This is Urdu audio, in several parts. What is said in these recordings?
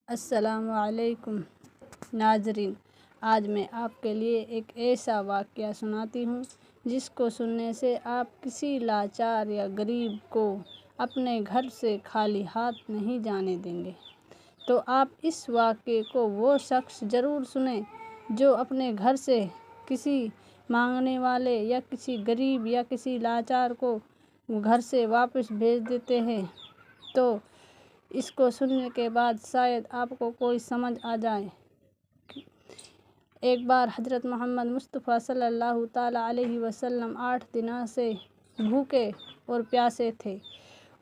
السلام علیکم ناظرین، آج میں آپ کے لیے ایک ایسا واقعہ سناتی ہوں جس کو سننے سے آپ کسی لاچار یا غریب کو اپنے گھر سے خالی ہاتھ نہیں جانے دیں گے۔ تو آپ اس واقعے کو وہ شخص ضرور سنیں جو اپنے گھر سے کسی مانگنے والے یا کسی غریب یا کسی لاچار کو گھر سے واپس بھیج دیتے ہیں۔ تو اس کو سننے کے بعد شاید آپ کو کوئی سمجھ آ جائے۔ ایک بار حضرت محمد مصطفیٰ صلی اللہ تعالیٰ علیہ وسلم 8 دنوں سے بھوکے اور پیاسے تھے،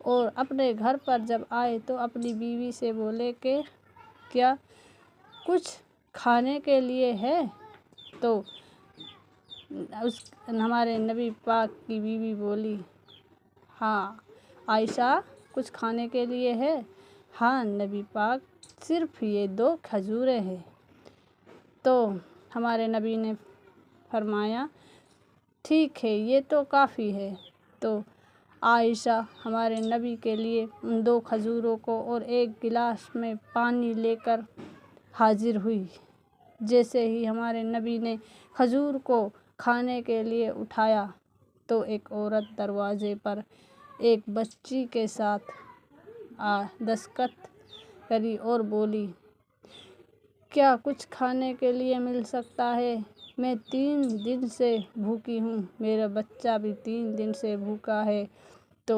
اور اپنے گھر پر جب آئے تو اپنی بیوی سے بولے کہ کیا کچھ کھانے کے لیے ہے؟ تو ہمارے نبی پاک کی بیوی بولی، ہاں عائشہ، کچھ کھانے کے لیے ہے؟ ہاں نبی پاک، صرف یہ 2 کھجوریں ہیں۔ تو ہمارے نبی نے فرمایا، ٹھیک ہے، یہ تو کافی ہے۔ تو عائشہ ہمارے نبی کے لیے ان 2 کھجوروں کو اور ایک گلاس میں پانی لے کر حاضر ہوئی۔ جیسے ہی ہمارے نبی نے کھجور کو کھانے کے لیے اٹھایا تو ایک عورت دروازے پر ایک بچی کے ساتھ دستخط کری اور بولی، کیا کچھ کھانے کے لیے مل سکتا ہے؟ میں 3 دن سے بھوکی ہوں، میرا بچہ بھی 3 دن سے بھوکا ہے۔ تو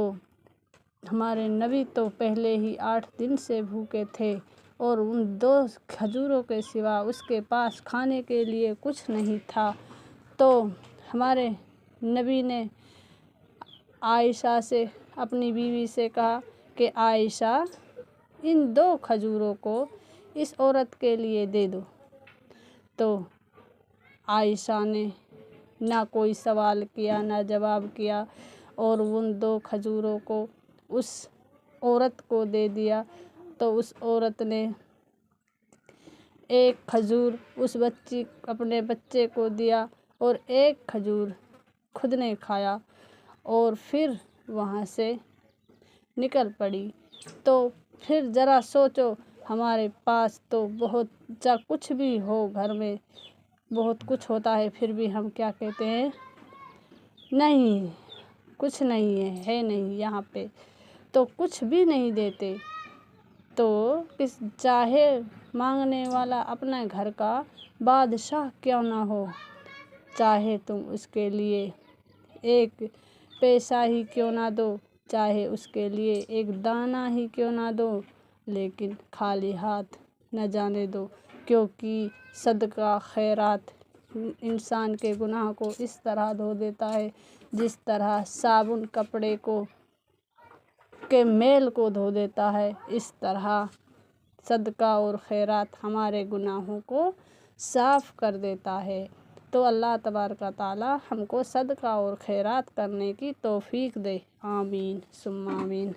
ہمارے نبی تو پہلے ہی 8 دن سے بھوکے تھے اور ان 2 کھجوروں کے سوا اس کے پاس کھانے کے لیے کچھ نہیں تھا۔ تو ہمارے نبی نے عائشہ سے، اپنی بیوی سے کہا کہ عائشہ، ان 2 کھجوروں کو اس عورت کے لیے دے دو۔ تو عائشہ نے نہ کوئی سوال کیا نہ جواب کیا اور ان 2 کھجوروں کو اس عورت کو دے دیا۔ تو اس عورت نے ایک کھجور اپنے بچے کو دیا اور ایک کھجور خود نے کھایا اور پھر وہاں سے نکل پڑی۔ تو پھر ذرا سوچو، ہمارے پاس تو بہت کچھ بھی ہو، گھر میں بہت کچھ ہوتا ہے، پھر بھی ہم کیا کہتے ہیں؟ نہیں، کچھ نہیں ہے نہیں یہاں پہ، تو کچھ بھی نہیں دیتے۔ تو چاہے مانگنے والا اپنے گھر کا بادشاہ کیوں نہ ہو، چاہے تم اس کے لیے ایک پیسہ ہی کیوں نہ دو، چاہے اس کے لیے ایک دانہ ہی کیوں نہ دو، لیکن خالی ہاتھ نہ جانے دو، کیونکہ صدقہ خیرات انسان کے گناہ کو اس طرح دھو دیتا ہے جس طرح صابن کپڑے کے میل کو دھو دیتا ہے، اس طرح صدقہ اور خیرات ہمارے گناہوں کو صاف کر دیتا ہے۔ تو اللہ تبارک و تعالیٰ ہم کو صدقہ اور خیرات کرنے کی توفیق دے، آمین ثم آمین۔